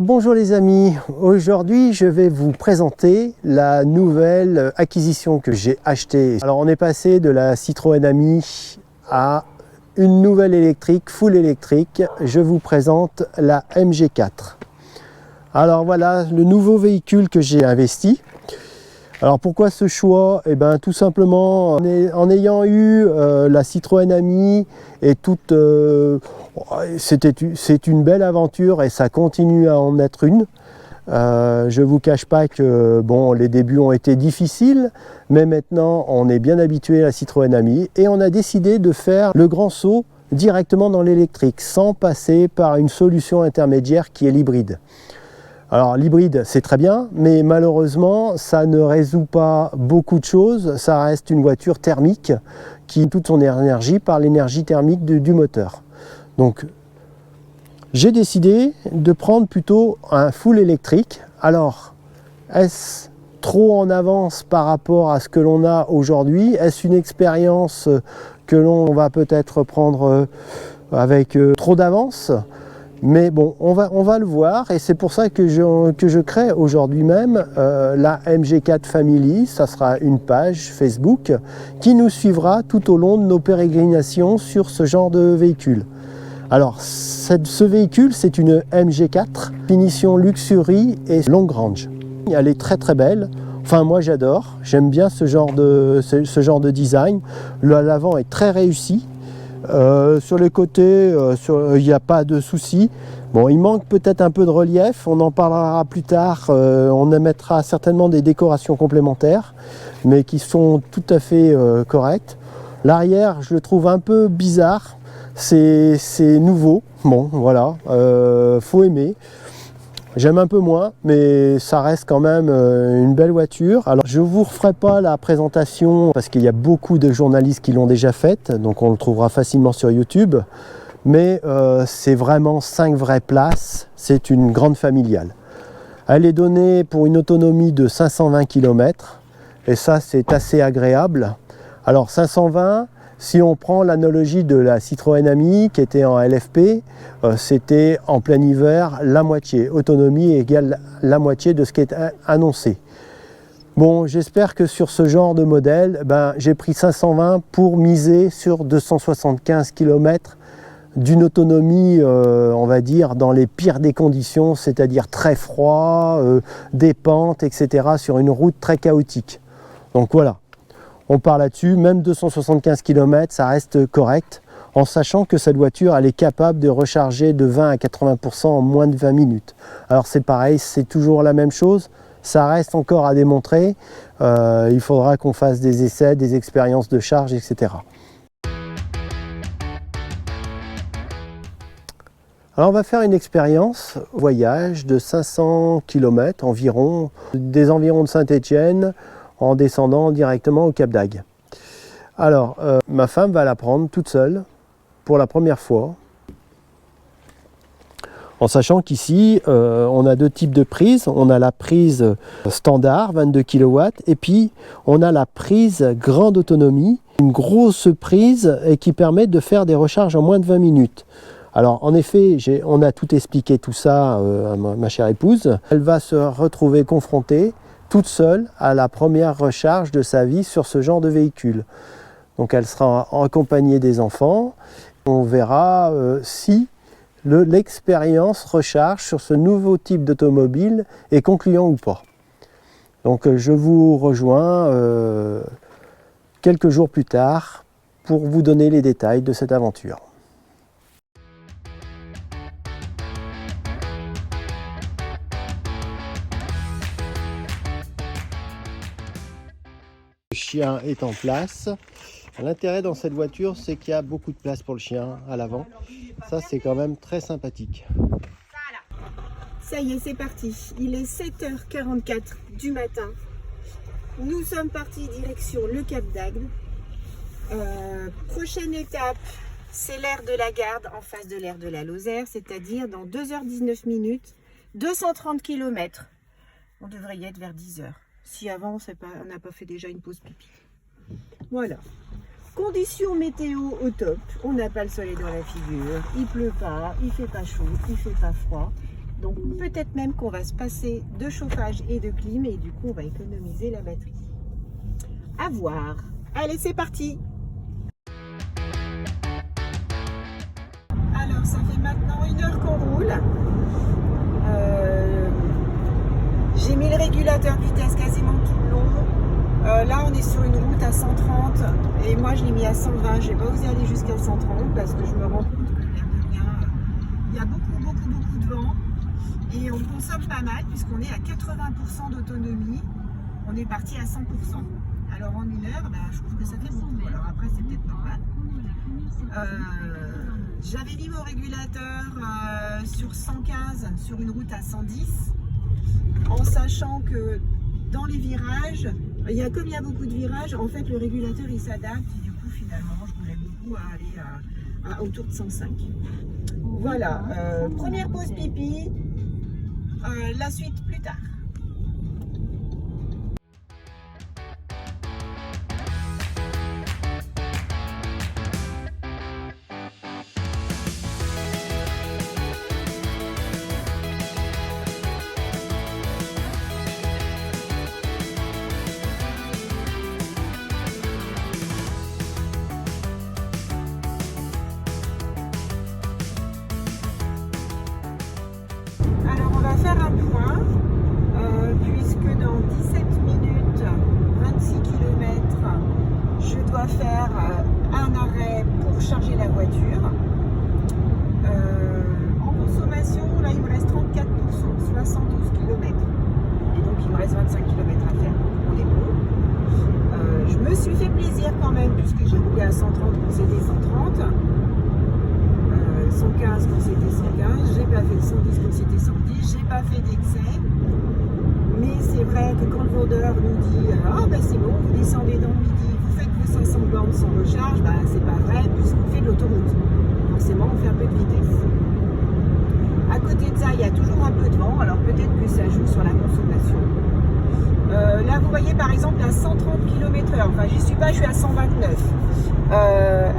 Bonjour les amis, aujourd'hui je vais vous présenter la nouvelle acquisition que j'ai achetée. Alors on est passé de la Citroën Ami à une nouvelle électrique, full électrique. Je vous présente la MG4. Alors voilà le nouveau véhicule que j'ai investi. Alors pourquoi ce choix? Eh bien tout simplement en ayant eu la Citroën Ami et toute... c'est une belle aventure et ça continue à en être une. Je ne vous cache pas que bon, les débuts ont été difficiles, mais maintenant on est bien habitué à la Citroën Ami et on a décidé de faire le grand saut directement dans l'électrique sans passer par une solution intermédiaire qui est l'hybride. Alors l'hybride c'est très bien, mais malheureusement ça ne résout pas beaucoup de choses. Ça reste une voiture thermique qui toute son énergie par l'énergie thermique du moteur. Donc j'ai décidé de prendre plutôt un full électrique. Alors est-ce trop en avance par rapport à ce que l'on a aujourd'hui? Est-ce une expérience que l'on va peut-être prendre avec trop d'avance? Mais bon, on va le voir et c'est pour ça que je crée aujourd'hui même la MG4 Family. Ça sera une page Facebook qui nous suivra tout au long de nos pérégrinations sur ce genre de véhicule. Alors, ce véhicule, c'est une MG4, finition Luxury et long range. Elle est très très belle. Enfin, moi j'adore. J'aime bien ce genre de design. L'avant est très réussi. Sur les côtés, il n'y a pas de souci. Bon, il manque peut-être un peu de relief, on en parlera plus tard. On émettra certainement des décorations complémentaires, mais qui sont tout à fait correctes. L'arrière, je le trouve un peu bizarre. C'est nouveau. Bon, voilà, faut aimer. J'aime un peu moins, mais ça reste quand même une belle voiture. Alors, je ne vous referai pas la présentation parce qu'il y a beaucoup de journalistes qui l'ont déjà faite, donc on le trouvera facilement sur YouTube. Mais c'est vraiment 5 vraies places, c'est une grande familiale. Elle est donnée pour une autonomie de 520 km, et ça c'est assez agréable. Alors 520, si on prend l'analogie de la Citroën Ami qui était en LFP, c'était en plein hiver la moitié. Autonomie égale la moitié de ce qui est annoncé. Bon, j'espère que sur ce genre de modèle, j'ai pris 520 pour miser sur 275 km d'une autonomie, on va dire, dans les pires des conditions, c'est-à-dire très froid, des pentes, etc., sur une route très chaotique. Donc voilà. On part là-dessus, même 275 km, ça reste correct, en sachant que cette voiture, elle est capable de recharger de 20 à 80% en moins de 20 minutes. Alors c'est pareil, c'est toujours la même chose, ça reste encore à démontrer. Il faudra qu'on fasse des essais, des expériences de charge, etc. Alors on va faire une expérience voyage de 500 km environ, des environs de Saint-Étienne, en descendant directement au Cap d'Agde. Alors, ma femme va la prendre toute seule pour la première fois, en sachant qu'ici, on a deux types de prises. On a la prise standard, 22 kW, et puis on a la prise grande autonomie, une grosse prise et qui permet de faire des recharges en moins de 20 minutes. Alors en effet, on a tout expliqué tout ça à ma chère épouse. Elle va se retrouver confrontée toute seule à la première recharge de sa vie sur ce genre de véhicule. Donc elle sera accompagnée des enfants. On verra si l'expérience recharge sur ce nouveau type d'automobile est concluant ou pas. Donc je vous rejoins quelques jours plus tard pour vous donner les détails de cette aventure. Le chien est en place. L'intérêt dans cette voiture, c'est qu'il y a beaucoup de place pour le chien à l'avant. Ça, c'est quand même très sympathique. Ça y est, c'est parti. Il est 7h44 du matin. Nous sommes partis direction le Cap d'Agde. Prochaine étape, c'est l'aire de la Garde en face de l'aire de la Lozère, c'est-à-dire dans 2h19 minutes, 230 km. On devrait y être vers 10h. Si avant, on n'a pas fait déjà une pause pipi. Voilà. Conditions météo au top. On n'a pas le soleil dans la figure. Il pleut pas, il fait pas chaud, il fait pas froid. Donc peut-être même qu'on va se passer de chauffage et de clim et du coup on va économiser la batterie. À voir. Allez, c'est parti. Alors ça fait maintenant 1 heure qu'on roule. J'ai mis le régulateur de vitesse quasiment tout le long. Là on est sur une route à 130 et moi je l'ai mis à 120. J'ai pas osé aller jusqu'à 130 parce que je me rends compte que l'air de rien, il y a beaucoup de vent et on consomme pas mal puisqu'on est à 80% d'autonomie. On est parti à 100%. Alors en 1 heure, je trouve que ça fait beaucoup. Alors après c'est peut-être normal. J'avais mis mon régulateur sur 115 sur une route à 110 en sachant que dans les virages, comme il y a beaucoup de virages, en fait le régulateur il s'adapte et du coup finalement je voulais beaucoup aller autour de 105. Voilà, première pause pipi, la suite plus tard. Alors on va faire un point, puisque dans 17 minutes, 26 km, je dois faire un arrêt pour charger la voiture. En consommation, là il me reste 34%, 72 km. Et donc il me reste 25 km à faire, on est bon. Je me suis fait plaisir quand même, puisque j'ai roulé à 130 quand c'était 130. 115 quand c'était 115, j'ai pas fait le 110 quand c'était 110, j'ai pas fait d'excès. Mais c'est vrai que quand le vendeur nous dit c'est bon, vous descendez dans le midi, vous faites vos 500 bornes sans recharge, c'est pas vrai puisqu'on fait de l'autoroute. Forcément on fait un peu de vitesse. À côté de ça, il y a toujours un peu de vent, alors peut-être que ça joue sur la consommation. Là vous voyez par exemple à 130 km/h, enfin j'y suis pas, je suis à 129.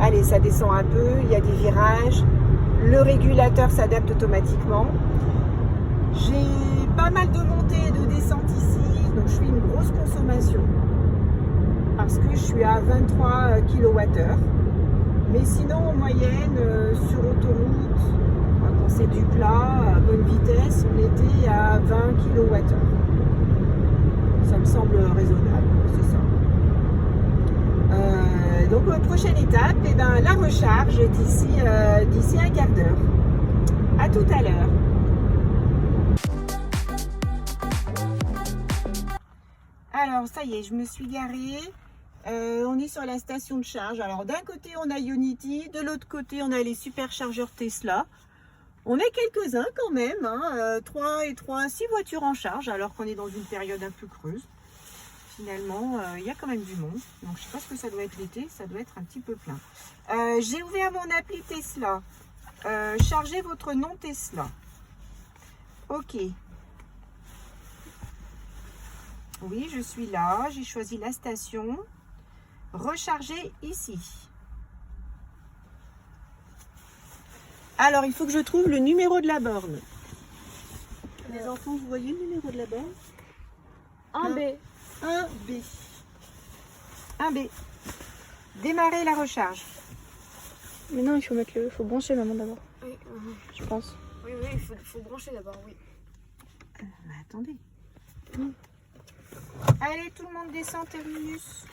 Allez, ça descend un peu, il y a des virages. Le régulateur s'adapte automatiquement. J'ai pas mal de montées et de descentes ici, donc je fais une grosse consommation parce que je suis à 23 kWh. Mais sinon, en moyenne, sur autoroute, quand c'est du plat, à bonne vitesse, on était à 20 kWh. Ça me semble raisonnable, c'est ça. Donc prochaine étape, la recharge d'ici un quart d'heure. À tout à l'heure. Alors ça y est, je me suis garée. On est sur la station de charge. Alors d'un côté on a Ionity, de l'autre côté on a les superchargeurs Tesla. On est quelques-uns quand même, 3 et 3, 6 voitures en charge alors qu'on est dans une période un peu creuse. Finalement, il y a quand même du monde. Donc, je ne sais pas ce que ça doit être l'été. Ça doit être un petit peu plein. J'ai ouvert mon appli Tesla. Chargez votre nom Tesla. OK. Oui, je suis là. J'ai choisi la station. Recharger ici. Alors, il faut que je trouve le numéro de la borne. Les enfants, vous voyez le numéro de la borne? 1B. 1B. 1B. Démarrer la recharge. Mais non, il faut brancher maman d'abord. Oui, je pense. Oui, il faut brancher d'abord, oui. Attendez. Allez, tout le monde descend, terminus.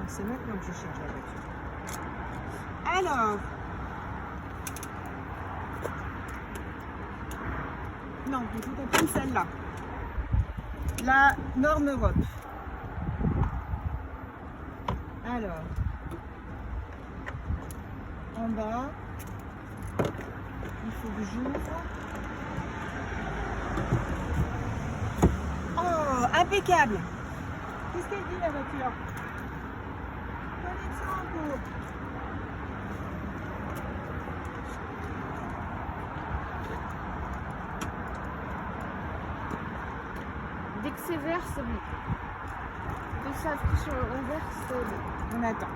C'est maintenant que je cherche la voiture. Alors. Non, il faut qu'on prenne celle-là. La norme Europe. Alors. En bas. Il faut que j'ouvre. Oh, impeccable. Qu'est-ce qu'elle dit la voiture? Connexion en cours. Dès que c'est vert, c'est bon. Dès que ça touche en vert, c'est bon. On attend.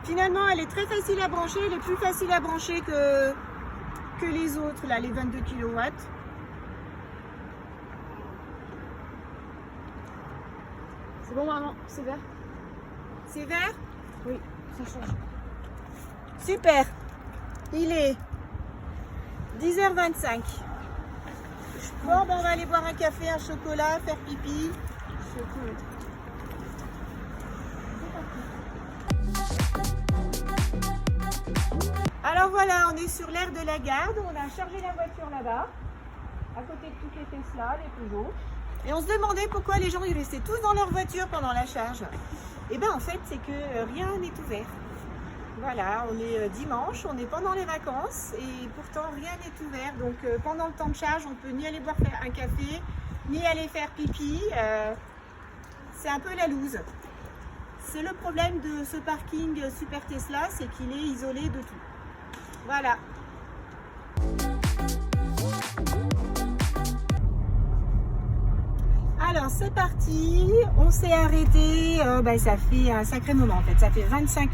Finalement, elle est très facile à brancher. Elle est plus facile à brancher que les autres, là, les 22 kW. C'est bon, maman, c'est vert. C'est vert? Oui, ça change. Super. Il est 10h25. Bon, ben, on va aller boire un café, un chocolat, faire pipi. Chocolat. Alors voilà, on est sur l'aire de la Garde. On a chargé la voiture là-bas, à côté de toutes les Tesla, les Peugeot. Et on se demandait pourquoi les gens ils restaient tous dans leur voiture pendant la charge. Et bien en fait, c'est que rien n'est ouvert. Voilà, on est dimanche, on est pendant les vacances et pourtant rien n'est ouvert. Donc pendant le temps de charge, on peut ni aller boire un café, ni aller faire pipi. C'est un peu la loose. C'est le problème de ce parking Super Tesla, c'est qu'il est isolé de tout. Voilà. Alors c'est parti, on s'est arrêté, ça fait un sacré moment en fait, ça fait 25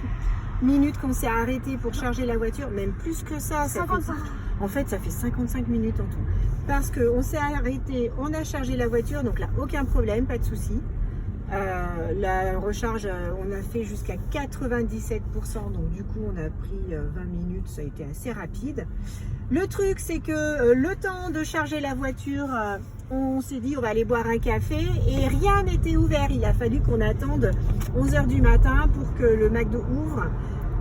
minutes qu'on s'est arrêté pour charger la voiture, même plus que ça. 55. En fait ça fait 55 minutes en tout. Parce qu'on s'est arrêté, on a chargé la voiture, donc là aucun problème, pas de souci. La recharge, on a fait jusqu'à 97%, donc du coup on a pris 20 minutes, ça a été assez rapide. Le truc c'est que le temps de charger la voiture, on s'est dit on va aller boire un café et rien n'était ouvert. Il a fallu qu'on attende 11h du matin pour que le McDo ouvre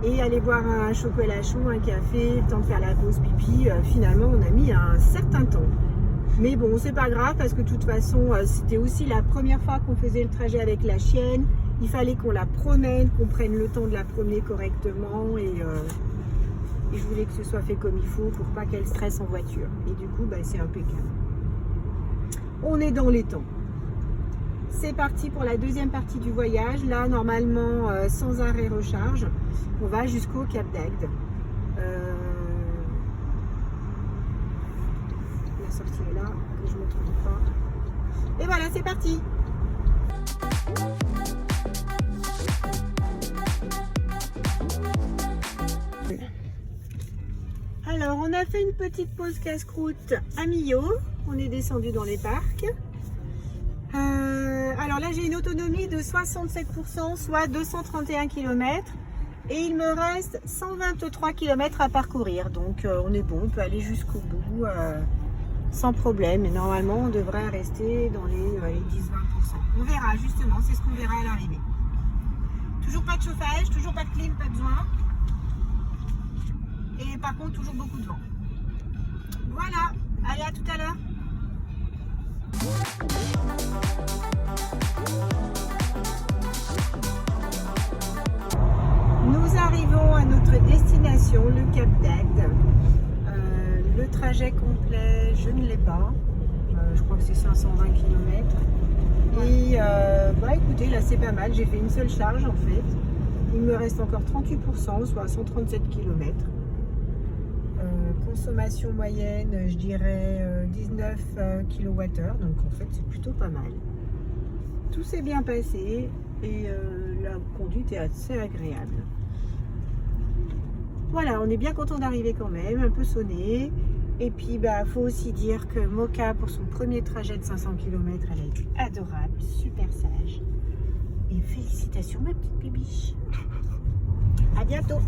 et aller boire un chocolat chaud, un café, le temps de faire la pause pipi. Finalement on a mis un certain temps. Mais bon, c'est pas grave parce que de toute façon, c'était aussi la première fois qu'on faisait le trajet avec la chienne. Il fallait qu'on la promène, qu'on prenne le temps de la promener correctement et je voulais que ce soit fait comme il faut pour pas qu'elle stresse en voiture. Et du coup, c'est impeccable. On est dans les temps. C'est parti pour la deuxième partie du voyage. Là, normalement, sans arrêt recharge, on va jusqu'au Cap d'Agde. La sortie est là, que je ne me trompe pas. Et voilà, c'est parti. Alors, on a fait une petite pause casse-croûte à Millau. On est descendu dans les parcs. Alors là, j'ai une autonomie de 67%, soit 231 km. Et il me reste 123 km à parcourir. Donc, on est bon, on peut aller jusqu'au bout sans problème. Et normalement, on devrait rester dans les 10-20%. On verra, justement, c'est ce qu'on verra à l'arrivée. Toujours pas de chauffage, toujours pas de clim, pas besoin. Et par contre, toujours beaucoup de vent. Voilà, allez, à tout à l'heure. Nous arrivons à notre destination, le Cap d'Agde. Le trajet complet, je ne l'ai pas. Je crois que c'est 520 km. Et écoutez, là c'est pas mal. J'ai fait une seule charge en fait. Il me reste encore 38%, soit 137 km. Consommation moyenne, je dirais 19 kWh. Donc en fait, c'est plutôt pas mal. Tout s'est bien passé et la conduite est assez agréable. Voilà, on est bien content d'arriver quand même, un peu sonné. Et puis, faut aussi dire que Mocha, pour son premier trajet de 500 km, elle a été adorable, super sage. Et félicitations, ma petite bibiche. À bientôt.